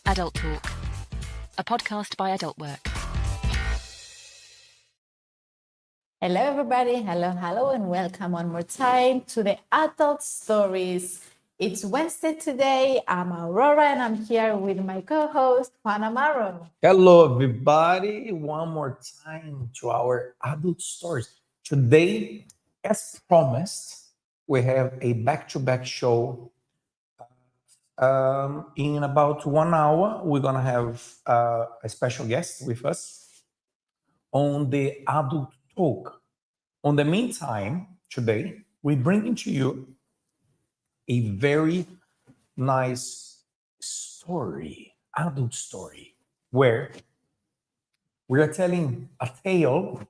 Adult Talk, a podcast by Adult Work. Hello, everybody. Hello, and welcome one more time to the Adult Stories. It's Wednesday today. I'm Aurora, and I'm here with my co-host, Juan Amaro. Hello, everybody. One more time to our adult stories. Today, as promised, we have a back-to-back show. In about 1 hour, we're going to have a special guest with us on the Adult Talk. On the meantime, today, we're bringing to you a very nice story, adult story, where we are telling a tale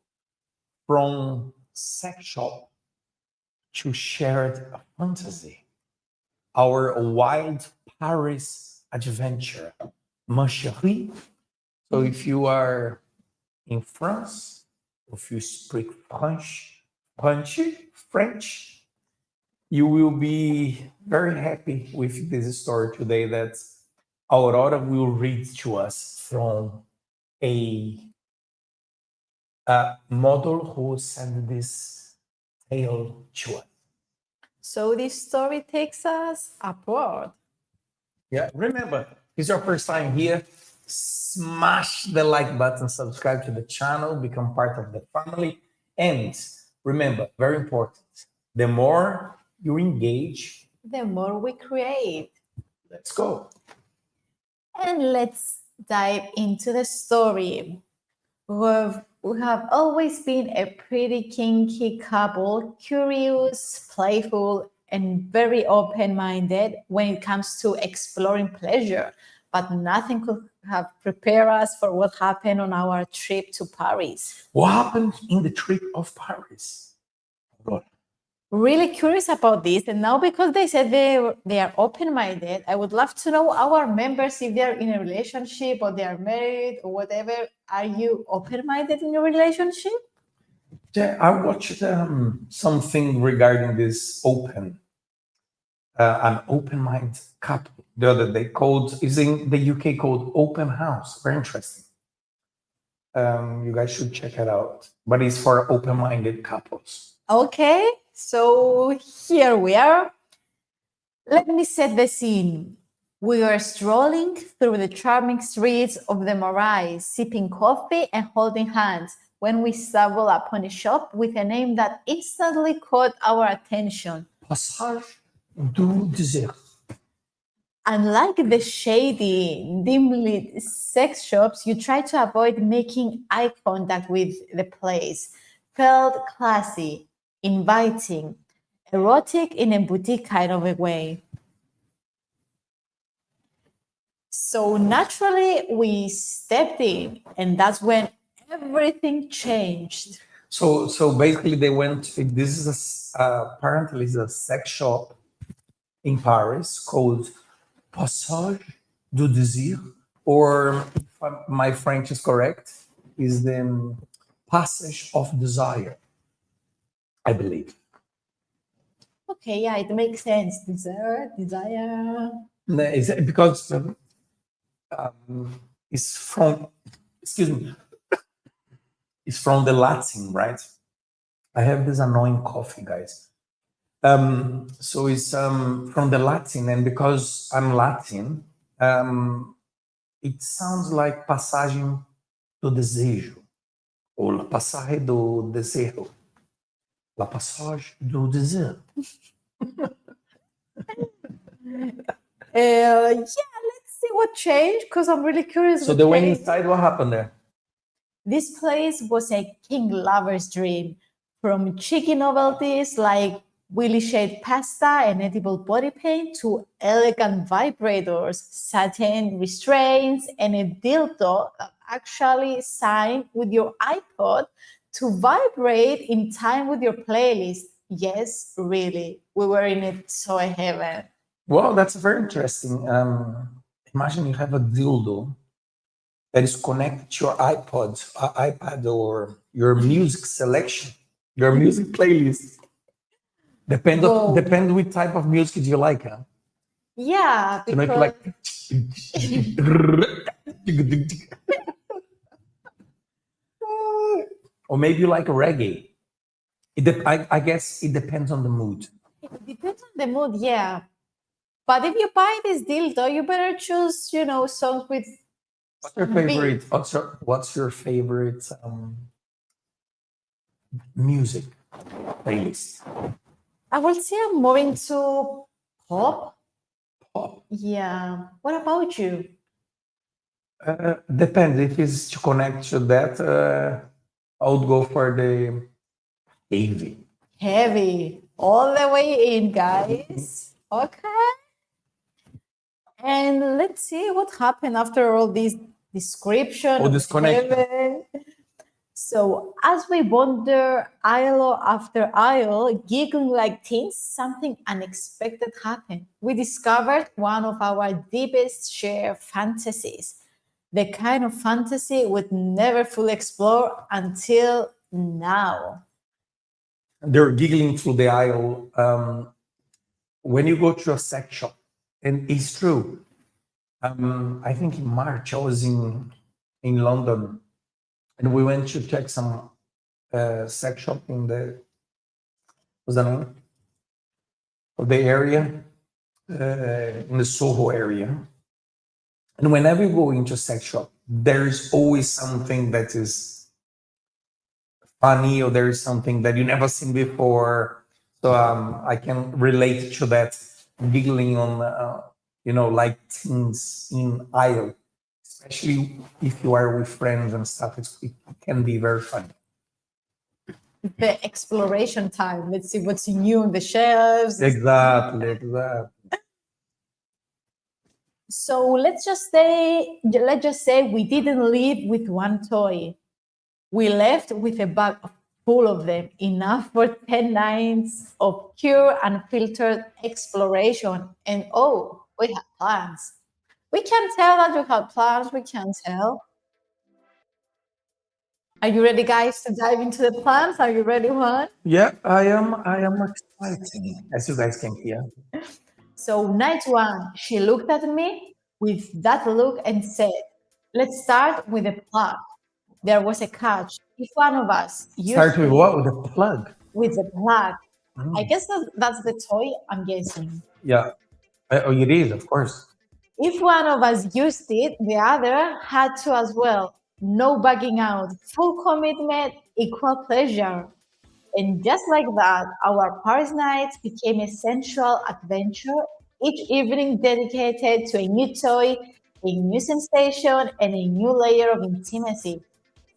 from sex shop to shared fantasy, our wild Paris adventure, ma chérie. So if you are in France, if you speak French, you will be very happy with this story today that Aurora will read to us from a model who sent this tale to us. So this story takes us abroad. Yeah, remember, if it's your first time here, smash the like button, subscribe to the channel, become part of the family. And remember, very important, the more you engage, the more we create. Let's go. And let's dive into the story. We have always been a pretty kinky couple, curious, playful, and very open-minded when it comes to exploring pleasure. But nothing could have prepared us for what happened on our trip to Paris. What happened in the trip of Paris? Really curious about this, and now because they said they are open-minded, I would love to know our members, if they're in a relationship or they are married or whatever. Are you open-minded in your relationship? Yeah, I watched something regarding this an open-minded couple the other day is in the UK called Open House. Very interesting. You guys should check it out. But it's for open-minded couples. Okay, so here we are. Let me set the scene. We are strolling through the charming streets of the Marais, sipping coffee and holding hands, when we stumble upon a shop with a name that instantly caught our attention. Passage du Désert. Unlike the shady, dimly sex shops, you try to avoid making eye contact with the place. Felt classy, inviting, erotic in a boutique kind of a way. So naturally, we stepped in, and that's when everything changed. So basically, they went. This is apparently is a sex shop in Paris called Passage du Désir, or if my French is correct, is the Passage of Desire, I believe. Okay, yeah, it makes sense. Desire. No, because it's from. Excuse me. It's from the Latin, right? I have this annoying cough, guys. So it's from the Latin, and because I'm Latin, it sounds like passagem do desejo, ou la passagem do desejo, la passage do desejo. Yeah, let's see what changed, because I'm really curious. So they went inside. What happened there? This place was a king lover's dream. From cheeky novelties like Willy shade pasta and edible body paint to elegant vibrators, satin restraints, and a dildo that actually signed with your iPod to vibrate in time with your playlist. Yes, really, we were in a toy heaven. Well, that's very interesting. Imagine you have a dildo that is connected to your iPad or your music selection, your music playlist. Depend what type of music do you like, huh? Yeah, You know, if because like or maybe you like reggae. I guess it depends on the mood. it depends on the mood, yeah. But if you buy this dildo, you better choose, songs with What's your some favorite? beat. What's your favorite music playlist? I will say I'm more into pop. Pop. Yeah. What about you? Depends if it's to connect to that. I would go for the heavy. Heavy. All the way in, guys. Okay. And let's see what happened after all this description Or of disconnection. heaven. So as we wander aisle after aisle, giggling like teens, something unexpected happened. We discovered one of our deepest shared fantasies, the kind of fantasy we'd never fully explore until now. They're giggling through the aisle. When you go to a sex shop, and it's true. I think in March I was in London, and we went to check some sex shop in the what's the name of the area in the Soho area. And whenever you go into a sex shop, there is always something that is funny, or there is something that you never seen before. So I can relate to that giggling on, like things in aisle, especially if you are with friends and stuff. It can be very funny. The exploration time. Let's see what's new on the shelves. Exactly. So let's just say we didn't leave with one toy. We left with a bag full of them, enough for 10 nights of pure unfiltered exploration. And we had plans. We can tell that you had plans. We can tell. Are you ready, guys, to dive into the plans? Are you ready, Juan? Yeah, I am. I am excited, as you guys can hear. So, night one, she looked at me with that look and said, "Let's start with a plug." There was a catch. If one of us used Start with it what? With a plug. with the plug, I guess that's the toy, I'm guessing. Yeah. Oh, it is, of course. If one of us used it, the other had to as well. No bugging out, full commitment, equal pleasure. And just like that, our Paris nights became a sensual adventure, each evening dedicated to a new toy, a new sensation, and a new layer of intimacy.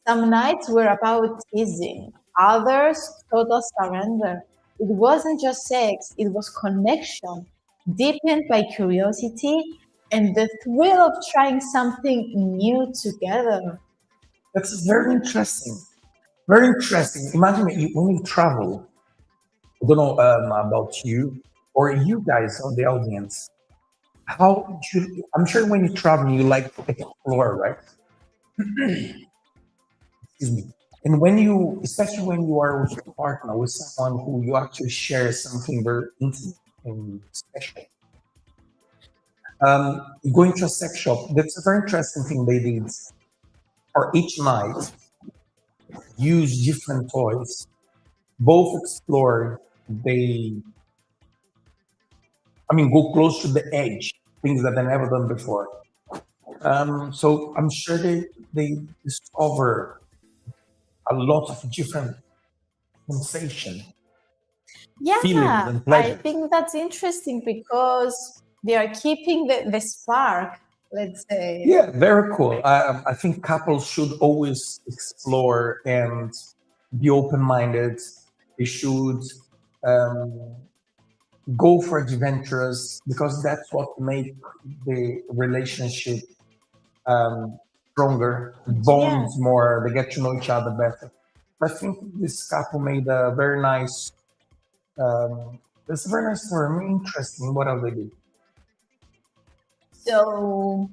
Some nights were about teasing, others total surrender. It wasn't just sex, it was connection, deepened by curiosity and the thrill of trying something new together. That's very interesting. Very interesting. Imagine when you travel. I don't know about you or you guys on the audience. How do you? I'm sure when you travel, you like to explore, right? Excuse me. And when you, especially when you are with your partner, with someone who you actually share something very intimate and special. Going to a sex shop, that's a very interesting thing they did. For each night, use different toys. Both explore, go close to the edge, things that they never done before. So I'm sure they discover a lot of different sensation, feelings, Yeah, and I pleasures. think that's interesting because they are keeping the spark, let's say. Yeah, very cool. I think couples should always explore and be open-minded. They should um, go for adventures because that's what make the relationship stronger, bonds more. They get to know each other better. I think this couple made a very nice. It's a very nice story. Interesting. What else they did? So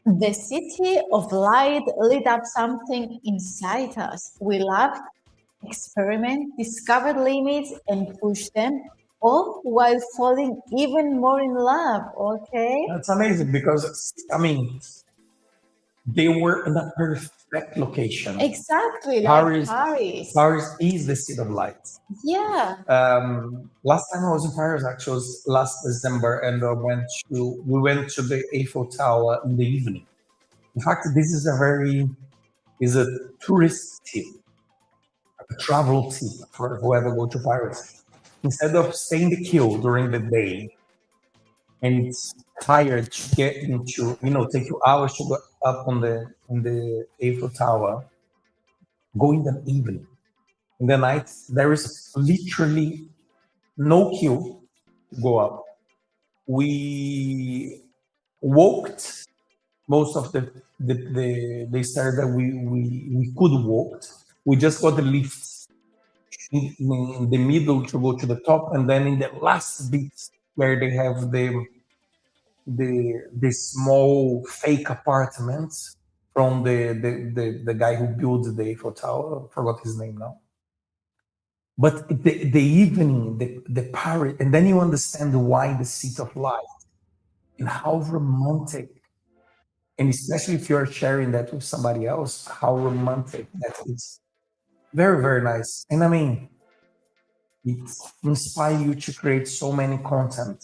the city of light lit up something inside us. We laughed, experimented, discovered limits, and pushed them all while falling even more in love. Okay. That's amazing because I mean they were in a perfect location. Exactly, like Paris, Paris. Paris is the city of light. Yeah. Last time I was in Paris, actually, was last December, and we went to the Eiffel Tower in the evening. In fact, this is a tourist tip, a travel tip for whoever go to Paris. Instead of staying the queue during the day, and it's tired to get into, take you hours to go up on the Eiffel Tower, go in the evening. In the night, there is literally no queue to go up. We walked most of the stairs that we could walk. We just got the lift in the middle to go to the top, and then in the last bit where they have the small fake apartments from the guy who built the Eiffel Tower. I forgot his name now. But the evening, the Paris, and then you understand why the City of Light and how romantic, and especially if you're sharing that with somebody else, how romantic that is. Very, very nice. And I mean, it inspires you to create so many content.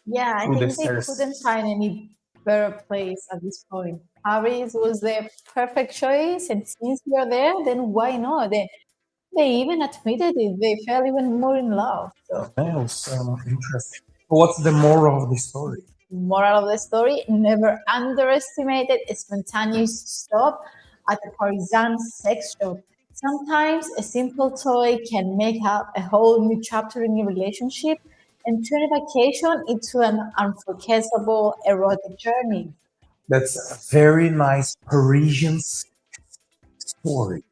Yeah, I through the think they stairs. couldn't find any better place at this point. Paris was the perfect choice, and since we are there, then why not? They even admitted it. They fell even more in love. So, That was interesting. What's the moral of the story? moral of the story: never underestimated a spontaneous stop at a Parisian sex shop. Sometimes a simple toy can make up a whole new chapter in your relationship and turn a vacation into an unforgettable erotic journey. That's a very nice Parisian story.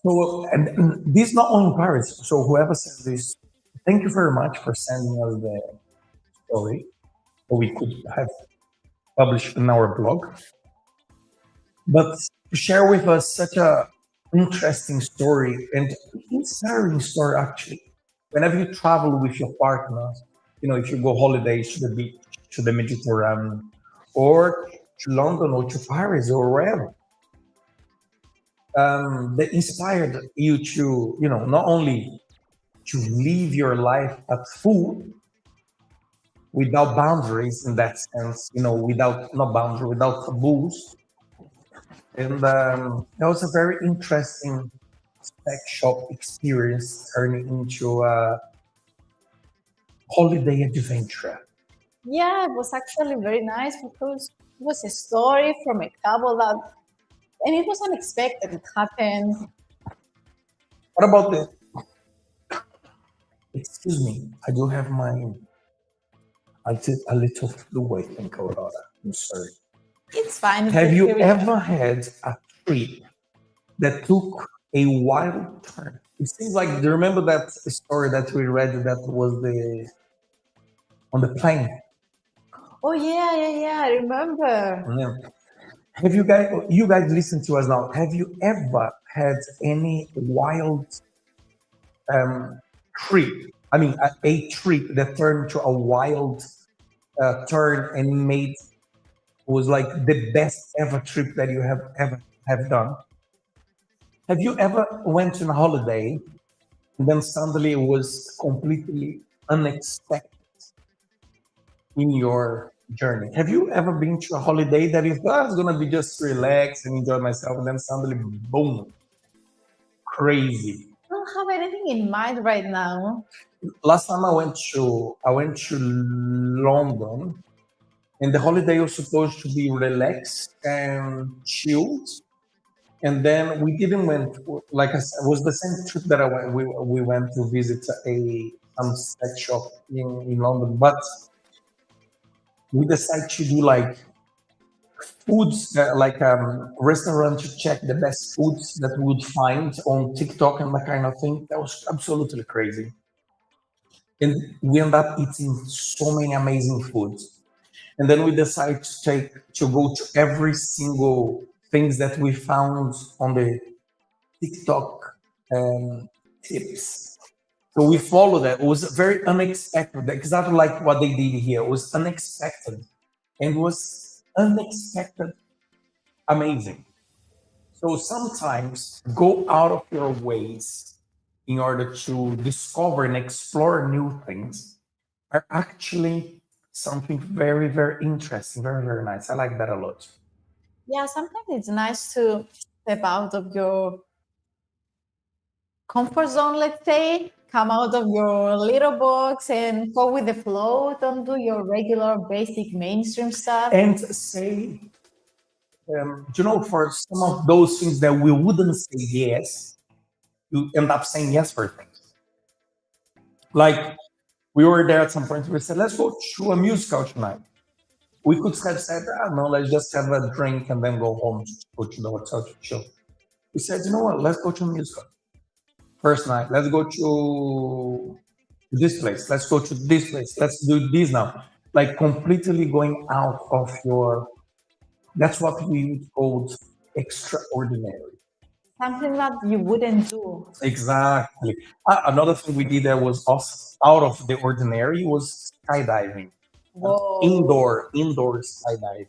So, and this not only in Paris. So, whoever sent this, thank you very much for sending us the story that we could have published in our blog. But to share with us such a interesting story and inspiring story, actually. Whenever you travel with your partner, if you go holidays to the beach, to the Mediterranean, or to London or to Paris or wherever, that inspired you to, not only to live your life at full without boundaries in that sense, without no boundary, without taboos. And that was a very interesting sex shop experience turning into a holiday adventure. Yeah, it was actually very nice because it was a story from a couple that, and it was unexpected. It happened. What about the? Excuse me, I do have I did a little flu, I think, Aurora. I'm sorry. It's fine. Have you Here we go. ever had a trip that took a wild turn? It seems like, do you remember that story that we read that was on the plane? Oh yeah. I remember. Yeah. Have you guys listen to us now? Have you ever had any wild trip? I mean, a trip that turned to a wild turn and was like the best ever trip that you have ever have done? Have you ever went on a holiday and then suddenly it was completely unexpected in your journey? Have you ever been to a holiday that you thought I was gonna be just relax and enjoy myself, and then suddenly, boom, crazy? I don't have anything in mind right now. Last time I went to London, and the holiday was supposed to be relaxed and chilled. And then we didn't went, like I said, it was the same trip that I went. We went to visit some sex shop in London, but we decided to do like foods, like restaurant to check the best foods that we would find on TikTok and that kind of thing. That was absolutely crazy. And we end up eating so many amazing foods. And then we decided to go to every single things that we found on the TikTok tips. So we followed that. It was very unexpected, exactly like what they did here. It was unexpected and was unexpected amazing. So sometimes go out of your ways in order to discover and explore new things are actually something very, very interesting, very, very nice. I like that a lot. Yeah, sometimes it's nice to step out of your comfort zone, let's say, come out of your little box and go with the flow. Don't do your regular, basic, mainstream stuff. And say, for some of those things that we wouldn't say yes, you end up saying yes for things. Like we were there at some point, we said, let's go to a musical tonight. We could have said, no, let's just have a drink and then go home, go to the hotel to chill. We said, you know what, let's go to a musical. First night, let's go to this place, let's go to this place, let's do this now. Like completely going out of your, that's what we called extraordinary. Something that you wouldn't do. Exactly. Another thing we did that was awesome, out of the ordinary, was skydiving. Whoa. Indoor skydiving.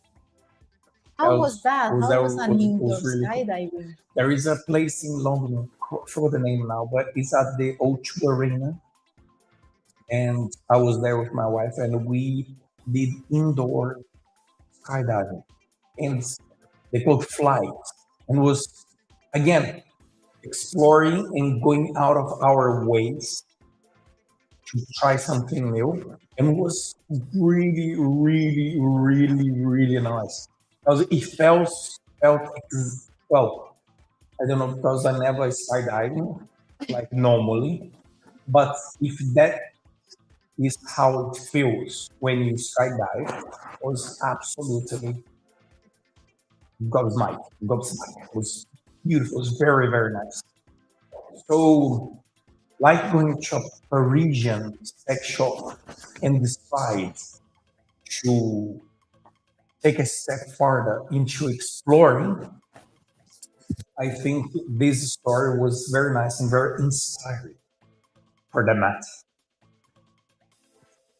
How was that? was- How that was an was indoor really cool. skydiving? There is a place in London, I forgot the name now, but it's at the O2 Arena. And I was there with my wife and we did indoor skydiving. And they called flight. And was, again, exploring and going out of our ways to try something new. And it was really, really, really, really nice. Because it felt well, I don't know, because I never skydiving like normally, but if that is how it feels when you skydive, it was absolutely gobsmacked. It was beautiful. It was very, very nice. So, like going to a Parisian sex shop and decide to take a step further into exploring, I think this story was very nice and very inspiring for the matter.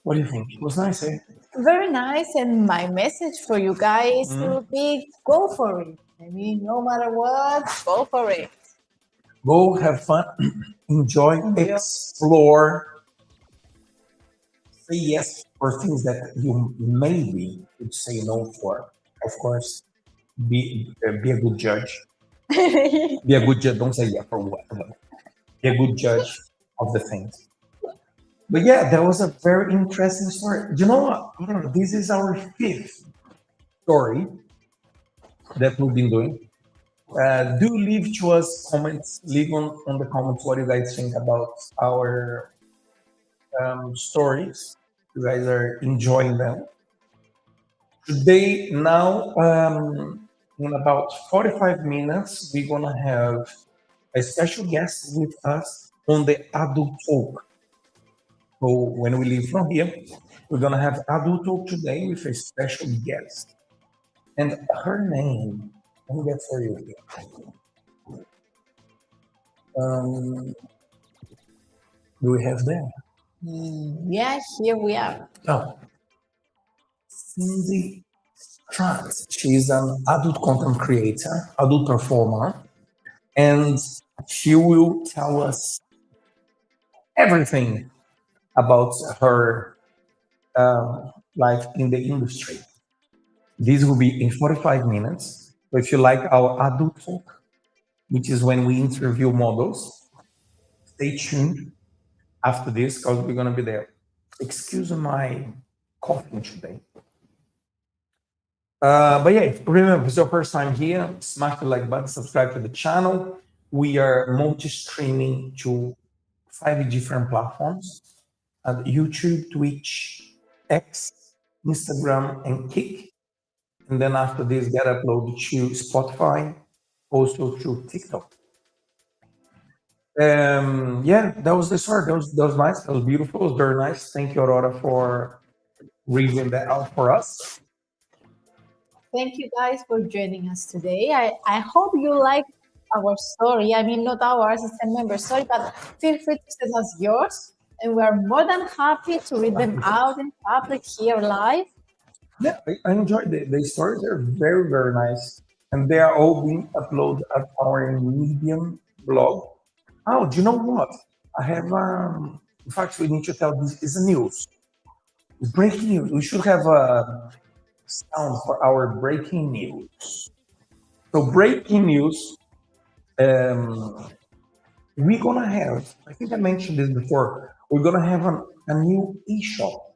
What do you think? It was nice, eh? Very nice. And my message for you guys will be go for it. I mean, no matter what, go for it. Go have fun, enjoy, explore, say yes for things that you maybe would say no for. Of course, be a good judge. Be a good judge. Don't say yeah for whatever. Be a good judge of the things. But yeah, that was a very interesting story. You know what? This is our fifth story that we've been doing. Do leave to us comments. Leave on the comments what you guys think about our stories. You guys are enjoying them. Today, now, in about 45 minutes, we're gonna have a special guest with us on the Adult Talk. So when we leave from here, we're gonna have Adult Talk today with a special guest, and her name. Let me get for you here. Do we have that? Yeah, here we are. Oh, Cindy Strand. She's an adult content creator, adult performer, and she will tell us everything about her life in the industry. This will be in 45 minutes. So if you like our adult talk, which is when we interview models, stay tuned after this because we're going to be there. Excuse my coughing today. But yeah, remember, if it's your first time here, smash the like button, subscribe to the channel. We are multi-streaming to 5 different platforms: YouTube, Twitch, X, Instagram, and Kick. And then after this, get uploaded to Spotify, also to TikTok. Yeah, that was the story. That was nice. That was beautiful. It was very nice. Thank you, Aurora, for reading that out for us. Thank you guys for joining us today. I hope you like our story. I mean, not ours, it's a member story, but feel free to send us yours. And we are more than happy to read them out in public here live. Yeah, I enjoyed the stories. They're very, very nice. And they are all being uploaded at our Medium blog. Oh, do you know what? I have, in fact, we need to tell this is a news. It's breaking news. We should have a sound for our breaking news. So, breaking news, we're going to have, I think I mentioned this before, we're going to have a new e-shop.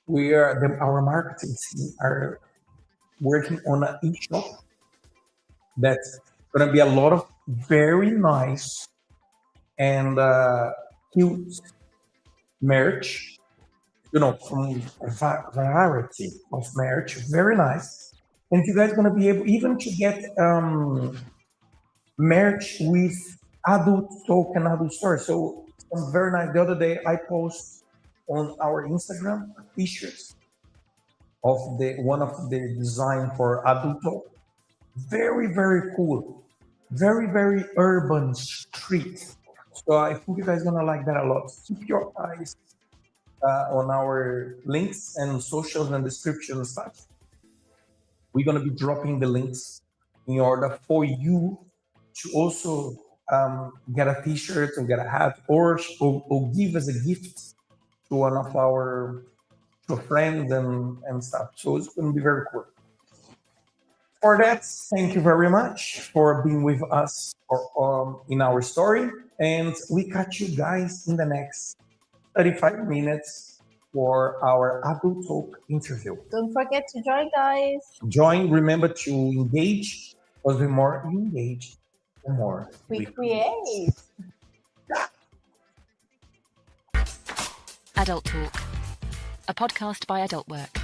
Our marketing team are working on an e-shop that's going to be a lot of very nice and cute merch, from a variety of merch, very nice. And you guys are going to be able even to get merch with AdultTalk and AdultStories. So some very nice. The other day I post on our Instagram t-shirts of one of the design for AdultTalk. Very, very cool. Very, very urban street. So I think you guys are gonna like that a lot. Keep your eyes on our links and socials and description and stuff. We're gonna be dropping the links in order for you to also get a t-shirt or get a hat or give as a gift to one of our friends and stuff. So it's gonna be very cool. For that, thank you very much for being with us in our story. And we catch you guys in the next 35 minutes for our AdultTalk interview. Don't forget to join, guys. Join, remember to engage, because the more you engage, the more we create. Adult Talk, a podcast by Adult Work.